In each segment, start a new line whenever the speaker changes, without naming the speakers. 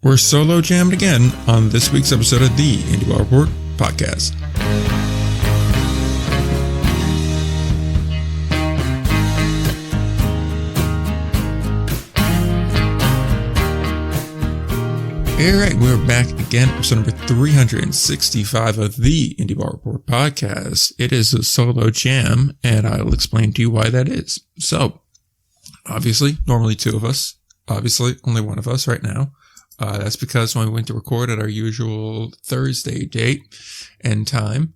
We're solo jammed again on this week's episode of the Indie Ball Report podcast. Alright, we're back again, episode number 365 of the Indie Ball Report podcast. It is a solo jam, and I'll explain to you why that is. So, obviously, normally two of us. Obviously, only one of us right now. That's because when we went to record at our usual Thursday date and time,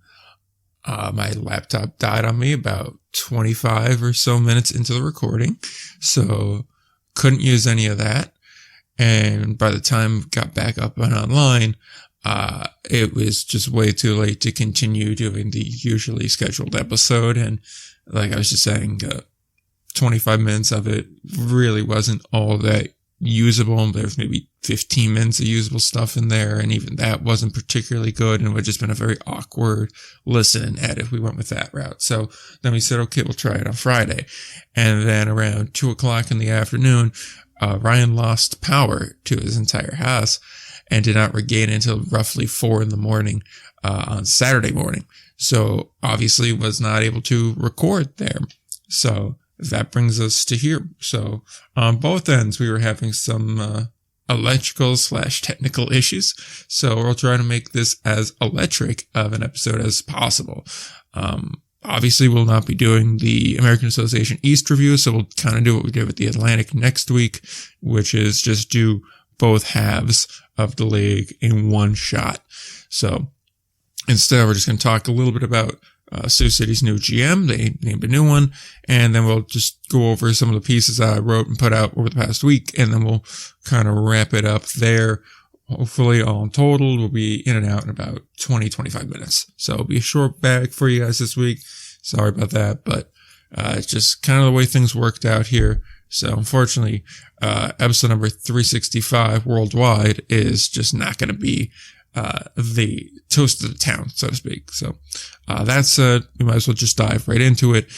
my laptop died on me about 25 or so minutes into the recording, so couldn't use any of that. And by the time it got back up and online, it was just way too late to continue doing the usually scheduled episode. And like I was just saying, 25 minutes of it really wasn't all that usable. There's maybe 15 minutes of usable stuff in there, and even that wasn't particularly good, and it would have just been a very awkward listen and edit if we went with that route. So then we said, okay, we'll try it on Friday. And then around 2 o'clock in the afternoon, Ryan lost power to his entire house and did not regain it until roughly 4 in the morning on Saturday morning. So obviously was not able to record there. So that brings us to here. So on both ends, we were having some electrical / technical issues. So we'll try to make this as electric of an episode as possible. Obviously, we'll not be doing the American Association East review, so we'll kind of do what we did with the Atlantic next week, which is just do both halves of the league in one shot. So instead, we're just going to talk a little bit about Sioux City's new GM. They named a new one, and then we'll just go over some of the pieces I wrote and put out over the past week, and then we'll kind of wrap it up there. Hopefully, all in total, we'll be in and out in about 20-25 minutes. So it'll be a short bag for you guys this week. Sorry about that, but it's just kind of the way things worked out here. So unfortunately, episode number 365 worldwide is just not going to be the toast of the town, so to speak. So that said, we might as well just dive right into it.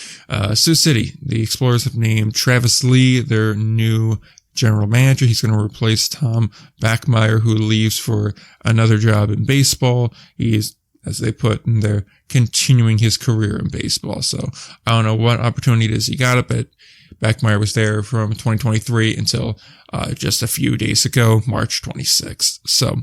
Sioux City, the Explorers have named Travis Lee their new general manager. He's going to replace Tom Backmeyer, who leaves for another job in baseball. He's, as they put in there, continuing his career in baseball. So I don't know what opportunity it is he got it, but Backmeyer was there from 2023 until just a few days ago, March 26th. So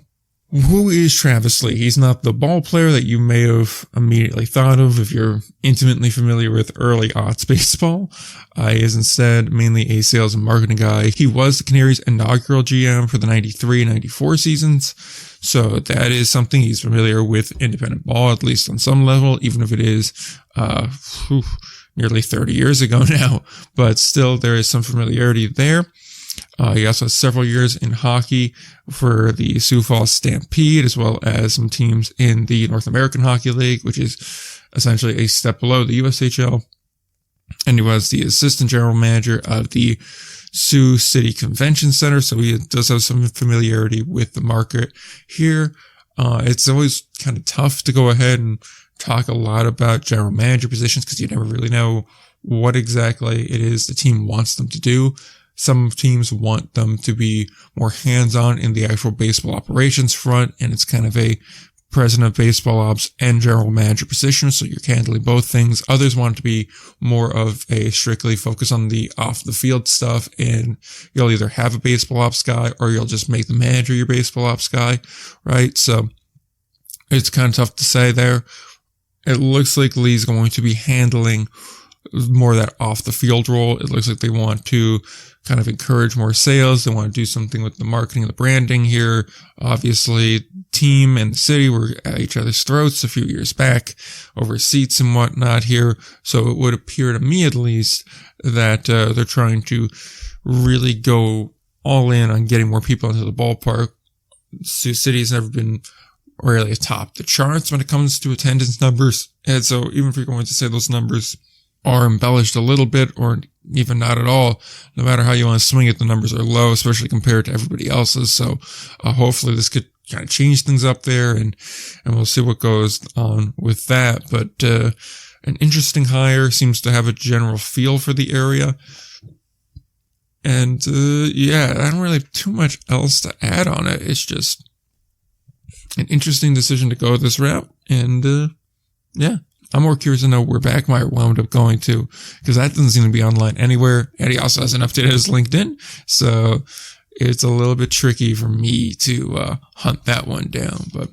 who is Travis Lee? He's not the ball player that you may have immediately thought of if you're intimately familiar with early aughts baseball. He is instead mainly a sales and marketing guy. He was the Canaries' inaugural GM for the 93 and 94 seasons. So that is something he's familiar with independent ball, at least on some level, even if it is nearly 30 years ago now. But still, there is some familiarity there. He also has several years in hockey for the Sioux Falls Stampede, as well as some teams in the North American Hockey League, which is essentially a step below the USHL. And he was the assistant general manager of the Sioux City Convention Center, so he does have some familiarity with the market here. It's always kind of tough to go ahead and talk a lot about general manager positions because you never really know what exactly it is the team wants them to do. Some teams want them to be more hands-on in the actual baseball operations front, and it's kind of a president of baseball ops and general manager position, so you're handling both things. Others want it to be more of a strictly focus on the off-the-field stuff, and you'll either have a baseball ops guy or you'll just make the manager your baseball ops guy, right? So it's kind of tough to say there. It looks like Lee's going to be handling more of that off-the-field role. It looks like they want to kind of encourage more sales. They want to do something with the marketing and the branding here. Obviously, team and the city were at each other's throats a few years back over seats and whatnot here. So it would appear to me, at least, that they're trying to really go all in on getting more people into the ballpark. Sioux City has never been really atop the charts when it comes to attendance numbers. And so even if you're going to say those numbers are embellished a little bit or even not at all, no matter how you want to swing it, the numbers are low, especially compared to everybody else's. So hopefully this could kind of change things up there, and we'll see what goes on with that. But an interesting hire, seems to have a general feel for the area. And, yeah, I don't really have too much else to add on it. It's just an interesting decision to go this route. And, yeah, I'm more curious to know where Backmeyer wound up going to, because that doesn't seem to be online anywhere. And he also hasn't updated his LinkedIn. So it's a little bit tricky for me to, hunt that one down. But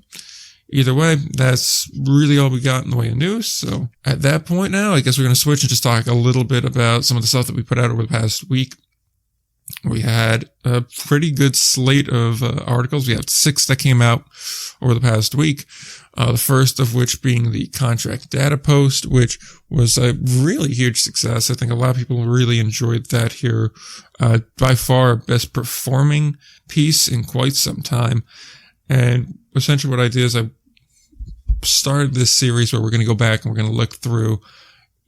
either way, that's really all we got in the way of news. So at that point now, I guess we're going to switch and just talk a little bit about some of the stuff that we put out over the past week. We had a pretty good slate of articles. We have 6 that came out over the past week. The first of which being the contract data post, which was a really huge success. I think a lot of people really enjoyed that here. By far best performing piece in quite some time. And essentially what I did is I started this series where we're going to go back and we're going to look through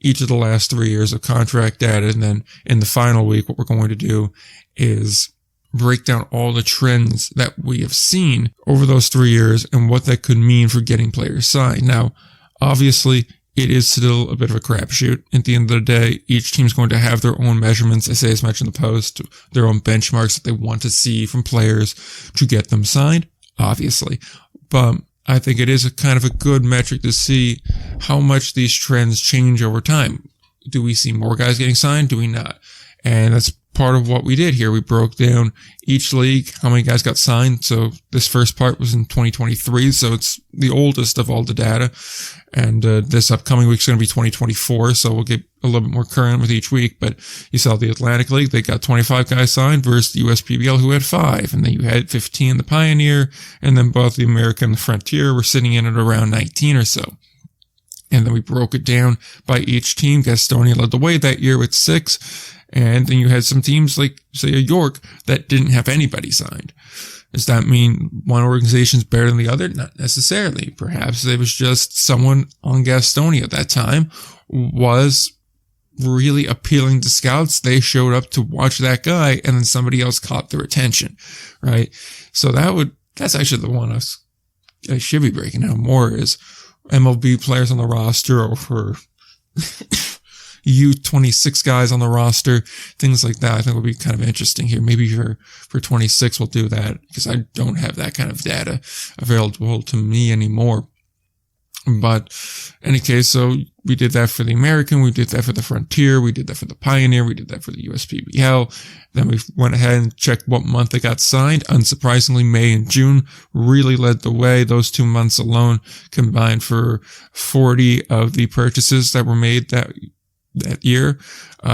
each of the last 3 years of contract data. And then in the final week, what we're going to do is break down all the trends that we have seen over those 3 years and what that could mean for getting players signed. Now, obviously, it is still a bit of a crapshoot. At the end of the day, each team's going to have their own measurements, I say as much in the post, their own benchmarks that they want to see from players to get them signed, obviously. But I think it is a kind of a good metric to see how much these trends change over time. Do we see more guys getting signed? Do we not? And that's part of what we did here. We broke down each league, how many guys got signed. So this first part was in 2023. So it's the oldest of all the data. And this upcoming week's going to be 2024. So we'll get a little bit more current with each week. But you saw the Atlantic League, they got 25 guys signed versus the USPBL who had 5. And then you had 15 the Pioneer. And then both the American and the Frontier were sitting in at around 19 or so. And then we broke it down by each team. Gastonia led the way that year with 6. And then you had some teams like, say, a York that didn't have anybody signed. Does that mean one organization's better than the other? Not necessarily. Perhaps it was just someone on Gastonia at that time was really appealing to scouts. They showed up to watch that guy, and then somebody else caught their attention, right? So that's actually the one I should be breaking down more is MLB players on the roster over U26 guys on the roster, things like that. I think will be kind of interesting here. Maybe for 26 we'll do that because I don't have that kind of data available to me anymore. But in any case, so we did that for the American, we did that for the Frontier, we did that for the Pioneer, we did that for the USPBL. Then we went ahead and checked what month they got signed. Unsurprisingly, May and June really led the way. Those 2 months alone combined for 40 of the purchases that were made that year.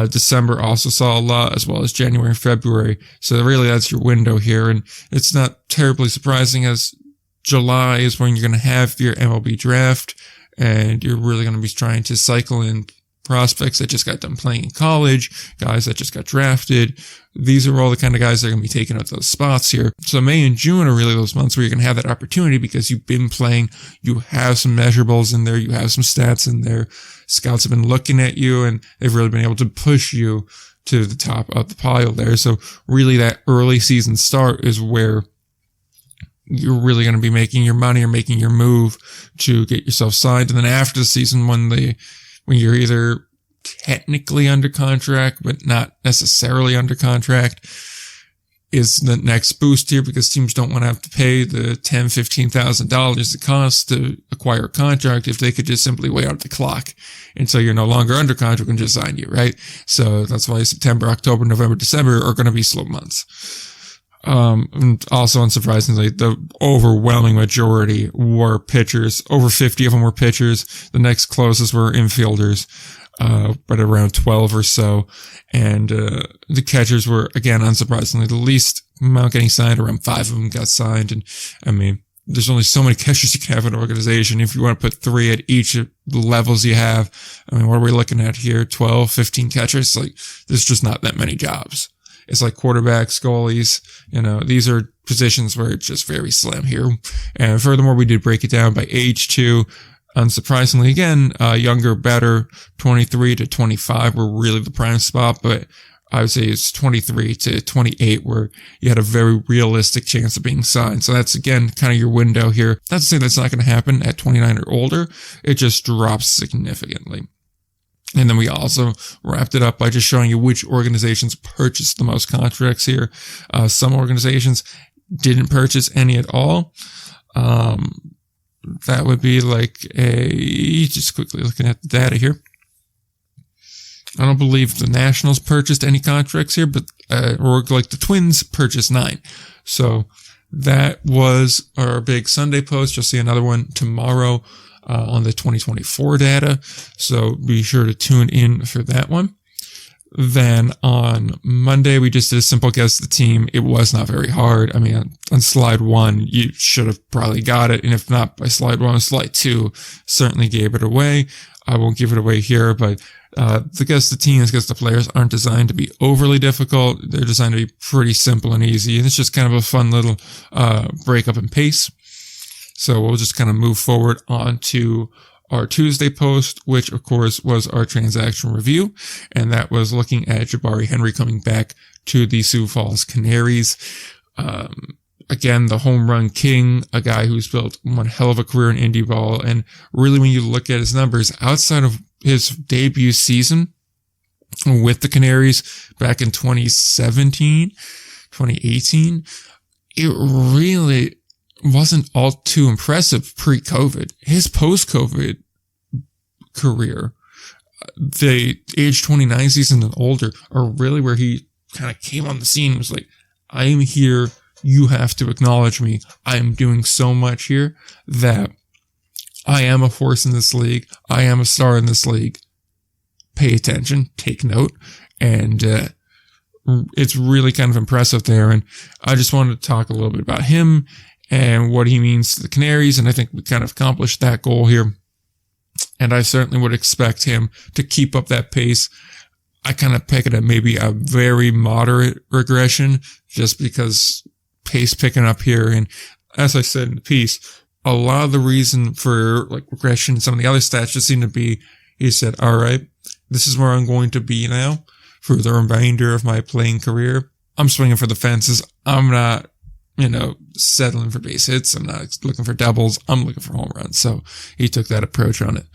December also saw a lot, as well as January and February. So really that's your window here. And it's not terribly surprising as July is when you're going to have your MLB draft and you're really going to be trying to cycle in prospects that just got done playing in college, guys that just got drafted. These are all the kind of guys that are going to be taking up those spots here. So May and June are really those months where you're going to have that opportunity because you've been playing, you have some measurables in there, you have some stats in there. Scouts have been looking at you and they've really been able to push you to the top of the pile there. So really that early season start is where you're really going to be making your money or making your move to get yourself signed. And then after the season, when you're either technically under contract, but not necessarily under contract, is the next boost here because teams don't want to have to pay the $10,000, $15,000 it costs to acquire a contract if they could just simply wait out the clock until you're no longer under contract and just sign you, right? So that's why September, October, November, December are going to be slow months. And also unsurprisingly, the overwhelming majority were pitchers. Over 50 of them were pitchers. The next closest were infielders, but around 12 or so. And, the catchers were, again, unsurprisingly, the least amount getting signed. Around 5 of them got signed. And I mean, there's only so many catchers you can have in an organization. If you want to put 3 at each of the levels you have, I mean, what are we looking at here? 12, 15 catchers? Like, there's just not that many jobs. It's like quarterbacks, goalies, these are positions where it's just very slim here. And furthermore, we did break it down by age too. Unsurprisingly, again, younger, better, 23 to 25 were really the prime spot, but I would say it's 23 to 28 where you had a very realistic chance of being signed. So that's, again, kind of your window here. Not to say that's not going to happen at 29 or older. It just drops significantly. And then we also wrapped it up by just showing you which organizations purchased the most contracts here. Some organizations didn't purchase any at all. That would be like just quickly looking at the data here. I don't believe the Nationals purchased any contracts here, but, or like the Twins purchased 9. So that was our big Sunday post. You'll see another one tomorrow, on the 2024 data. So be sure to tune in for that one. Then on Monday, we just did a simple guess the team. It was not very hard. I mean, on slide 1, you should have probably got it. And if not by slide 1, slide 2 certainly gave it away. I won't give it away here, but the guess the teams, guess the players aren't designed to be overly difficult. They're designed to be pretty simple and easy. And it's just kind of a fun little break up in pace. So we'll just kind of move forward on to our Tuesday post, which of course was our transaction review. And that was looking at Jabari Henry coming back to the Sioux Falls Canaries. Again, the home run king, a guy who's built one hell of a career in indie ball. And really, when you look at his numbers outside of his debut season with the Canaries back in 2017, 2018, it really wasn't all too impressive pre-COVID. His post-COVID career, the age 29 season and older, are really where he kind of came on the scene and was like, I am here. You have to acknowledge me. I am doing so much here that I am a force in this league. I am a star in this league. Pay attention. Take note. And it's really kind of impressive there. And I just wanted to talk a little bit about him and what he means to the Canaries. And I think we kind of accomplished that goal here. And I certainly would expect him to keep up that pace. I kind of pick it at maybe a very moderate regression just because pace picking up here. And as I said in the piece, a lot of the reason for like regression and some of the other stats just seem to be, he said, all right, this is where I'm going to be now for the remainder of my playing career. I'm swinging for the fences. I'm not, settling for base hits. I'm not looking for doubles. I'm looking for home runs. So he took that approach on it.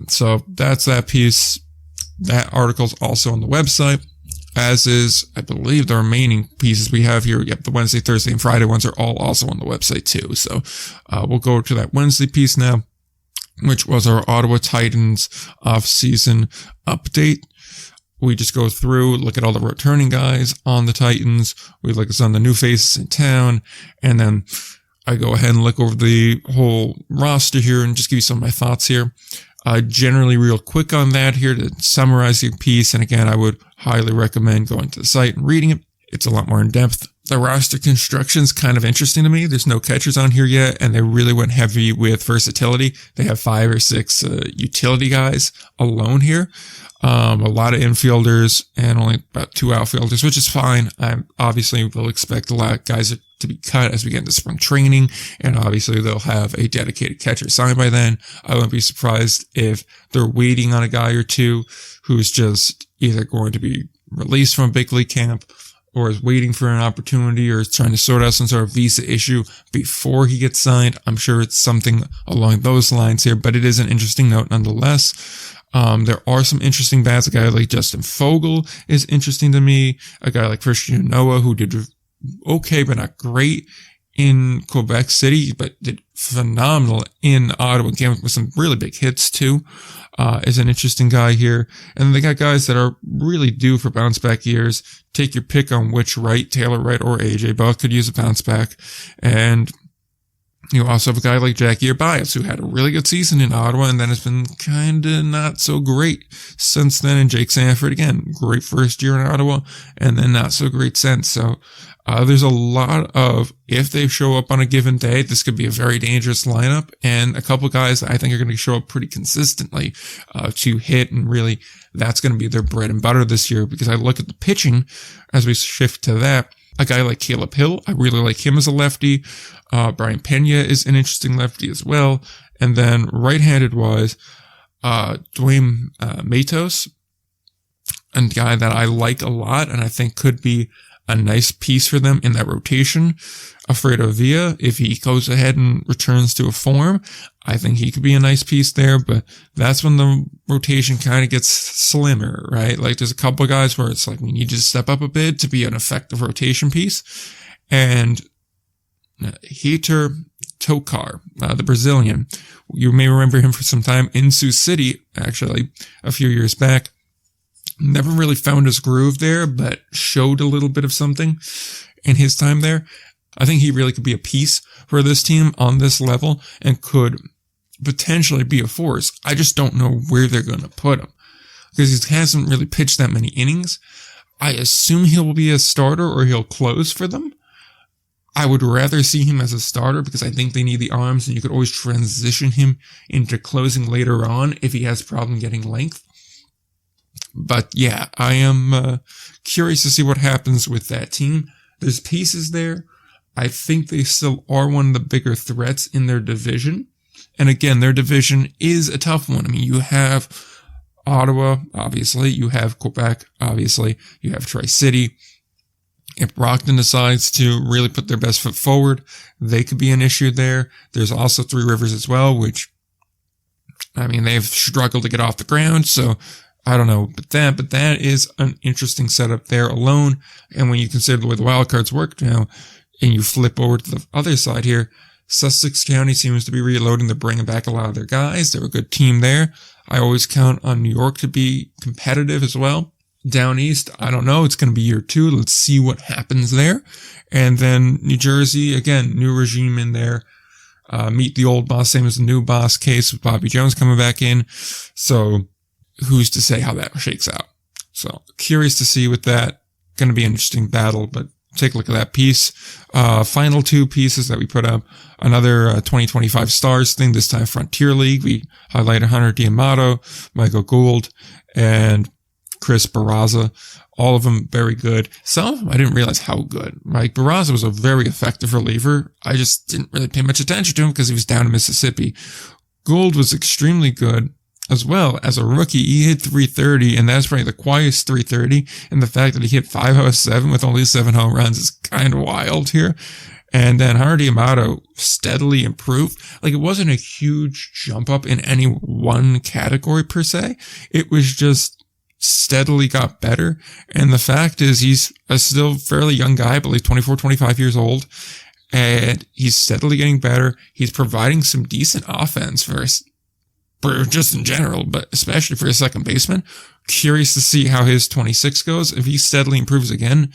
So that's that piece. That article's also on the website, as is, I believe, the remaining pieces we have here. Yep, the Wednesday, Thursday, and Friday ones are all also on the website too. So we'll go to that Wednesday piece now, which was our Ottawa Titans off-season update. We just go through, look at all the returning guys on the Titans. We look at some of the new faces in town. And then I go ahead and look over the whole roster here and just give you some of my thoughts here. Generally real quick on that here to summarize the piece. And again, I would highly recommend going to the site and reading it. It's a lot more in depth. The roster construction's kind of interesting to me. There's no catchers on here yet, and they really went heavy with versatility. They have 5 or 6 utility guys alone here. A lot of infielders and only about 2 outfielders, which is fine. I obviously will expect a lot of guys to be cut as we get into spring training, and obviously they'll have a dedicated catcher signed by then. I wouldn't be surprised if they're waiting on a guy or two who's just either going to be released from a big league camp or is waiting for an opportunity or is trying to sort out some sort of visa issue before he gets signed. I'm sure it's something along those lines here, but it is an interesting note nonetheless. There are some interesting bats. A guy like Justin Fogel is interesting to me. A guy like Christian Noah, who did okay, but not great in Quebec City, but did phenomenal in Ottawa. Came with some really big hits too. Is an interesting guy here. And they got guys that are really due for bounce back years. Take your pick on which Wright, Taylor Wright or AJ. Both could use a bounce back. And you also have a guy like Jackie Urbias, who had a really good season in Ottawa and then has been kind of not so great since then. And Jake Sanford, again, great first year in Ottawa and then not so great since. So there's a lot of, if they show up on a given day, this could be a very dangerous lineup, and a couple guys that I think are going to show up pretty consistently to hit, and really that's going to be their bread and butter this year, because I look at the pitching as we shift to that. A guy like Caleb Hill, I really like him as a lefty. Brian Pena is an interesting lefty as well. And then right-handed wise, Dwayne Matos, a guy that I like a lot and I think could be a nice piece for them in that rotation. Alfredo Villa, if he goes ahead and returns to a form, I think he could be a nice piece there, but that's when the rotation kind of gets slimmer, right? Like there's a couple of guys where it's like we need to step up a bit to be an effective rotation piece. And Heitor Tokar, the Brazilian, you may remember him for some time in Sioux City, actually, a few years back. Never really found his groove there, but showed a little bit of something in his time there. I think he really could be a piece for this team on this level and could potentially be a force. I just don't know where they're going to put him because he hasn't really pitched that many innings. I assume he'll be a starter or he'll close for them. I would rather see him as a starter because I think they need the arms and you could always transition him into closing later on if he has a problem getting length. But yeah, I am curious to see what happens with that team. There's pieces there. I think they still are one of the bigger threats in their division. And again, their division is a tough one. I mean, you have Ottawa, obviously. You have Quebec, obviously. You have Tri-City. If Brockton decides to really put their best foot forward, they could be an issue there. There's also Three Rivers as well, which, I mean, they've struggled to get off the ground. So I don't know, but that is an interesting setup there alone. And when you consider the way the wild cards work now, and you flip over to the other side here, Sussex County seems to be reloading. They're bringing back a lot of their guys. They're a good team there. I always count on New York to be competitive as well. Down east, I don't know. It's going to be year 2. Let's see what happens there. And then New Jersey, again, new regime in there. Meet the old boss, same as the new boss case with Bobby Jones coming back in. So who's to say how that shakes out? So curious to see with that. Going to be an interesting battle, but take a look at that piece. Final 2 pieces that we put up. Another 2025 stars thing, this time Frontier League. We highlighted Hunter D'Amato, Michael Gould, and Chris Barraza. All of them very good. Some of them I didn't realize how good. Like Barraza was a very effective reliever. I just didn't really pay much attention to him because he was down in Mississippi. Gould was extremely good. As well, as a rookie, he hit 330, and that's probably the quietest 330, and the fact that he hit 507 with only 7 home runs is kind of wild here. And then Hunter D'Amato steadily improved. Like, it wasn't a huge jump up in any one category per se. It was just steadily got better. And the fact is he's a still fairly young guy, I believe 24, 25 years old, and he's steadily getting better. He's providing some decent offense for just in general, but especially for a second baseman. Curious to see how his 26 goes. If he steadily improves again,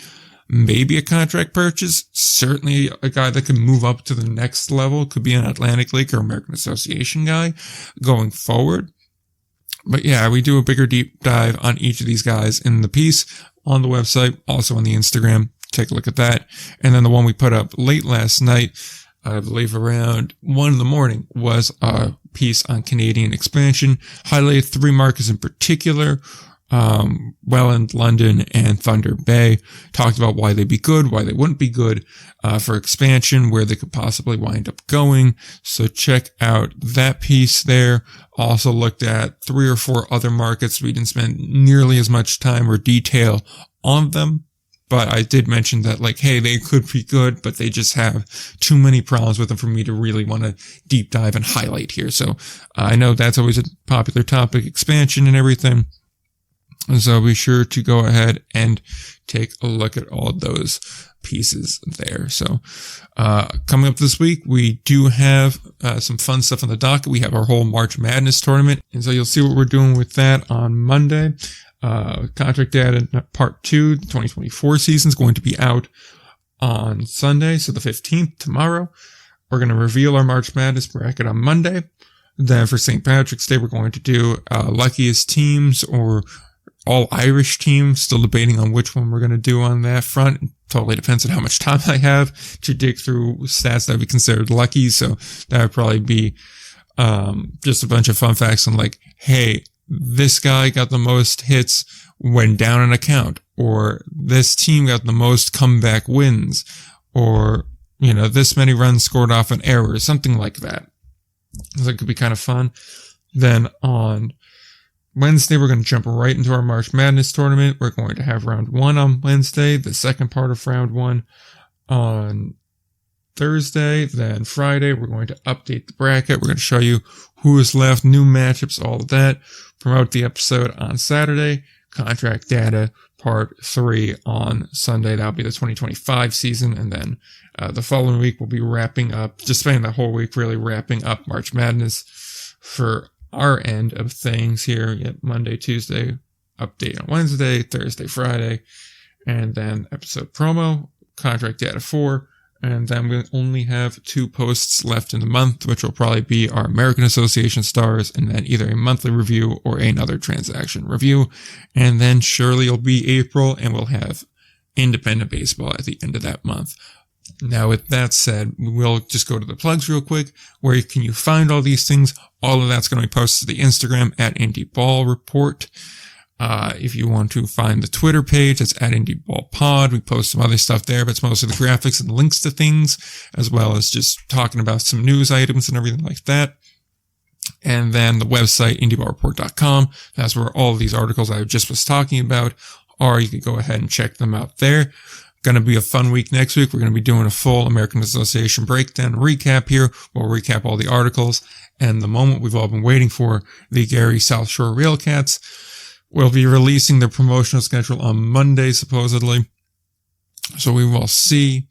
maybe a contract purchase. Certainly a guy that can move up to the next level. Could be an Atlantic League or American Association guy going forward. But yeah, we do a bigger deep dive on each of these guys in the piece on the website, also on the Instagram. Take a look at that. And then the one we put up late last night, I believe around 1 a.m, was a piece on Canadian expansion. Highlighted 3 markets in particular, Welland, London, and Thunder Bay. Talked about why they'd be good, why they wouldn't be good for expansion, where they could possibly wind up going. So check out that piece there. Also looked at 3 or 4 other markets. We didn't spend nearly as much time or detail on them. But I did mention that, like, hey, they could be good, but they just have too many problems with them for me to really want to deep dive and highlight here. So I know that's always a popular topic, expansion and everything. So be sure to go ahead and take a look at all those pieces there. So coming up this week, we do have some fun stuff on the docket. We have our whole March Madness tournament. And so you'll see what we're doing with that on Monday. Contract data part 2, the 2024 season is going to be out on Sunday. So the 15th, tomorrow, we're going to reveal our March Madness bracket on Monday. Then for St. Patrick's Day, we're going to do, luckiest teams or all Irish teams. Still debating on which one we're going to do on that front. It totally depends on how much time I have to dig through stats that would be considered lucky. So that would probably be, just a bunch of fun facts on like, hey, this guy got the most hits when down an account, or this team got the most comeback wins, or, you know, this many runs scored off an error, something like that. So it could be kind of fun. Then on Wednesday, we're going to jump right into our March Madness tournament. We're going to have round 1 on Wednesday, the second part of round 1 on Thursday. Then Friday, we're going to update the bracket. We're going to show you who is left, new matchups, all of that. Promote the episode on Saturday. Contract data part 3 on Sunday. That'll be the 2025 season. And then the following week, we'll be wrapping up, just spending the whole week really wrapping up March Madness for our end of things here. Yep, Monday, Tuesday, update on Wednesday, Thursday, Friday, and then episode promo, contract data 4. And then we only have 2 posts left in the month, which will probably be our American Association stars, and then either a monthly review or another transaction review. And then surely it'll be April, and we'll have independent baseball at the end of that month. Now, with that said, we'll just go to the plugs real quick. Where can you find all these things? All of that's going to be posted to the Instagram at Indie Ball Report. If you want to find the Twitter page, it's at Indie Ball Pod. We post some other stuff there, but it's mostly the graphics and links to things, as well as just talking about some news items and everything like that. And then the website, indieballreport.com. That's where all of these articles I just was talking about are. You can go ahead and check them out there. Going to be a fun week next week. We're going to be doing a full American Association breakdown recap here. We'll recap all the articles and the moment we've all been waiting for, the Gary South Shore Railcats. We'll be releasing the promotional schedule on Monday, supposedly. So we will see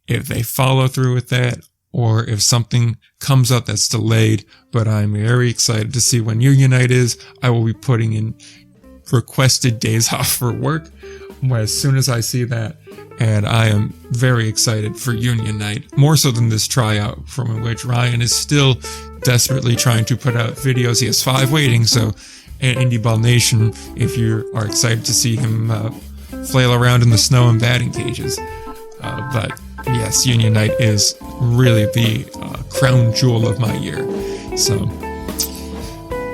if they follow through with that or if something comes up that's delayed. But I'm very excited to see when Union Night is. I will be putting in requested days off for work as soon as I see that. And I am very excited for Union Night, more so than this tryout, from which Ryan is still desperately trying to put out videos. He has 5 waiting, so at Indie Ball Nation, if you are excited to see him flail around in the snow in batting cages. But yes, Union Night is really the crown jewel of my year. So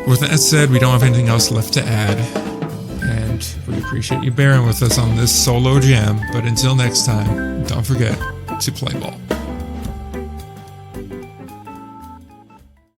with that said, we don't have anything else left to add. And we appreciate you bearing with us on this solo jam. But until next time, don't forget to play ball.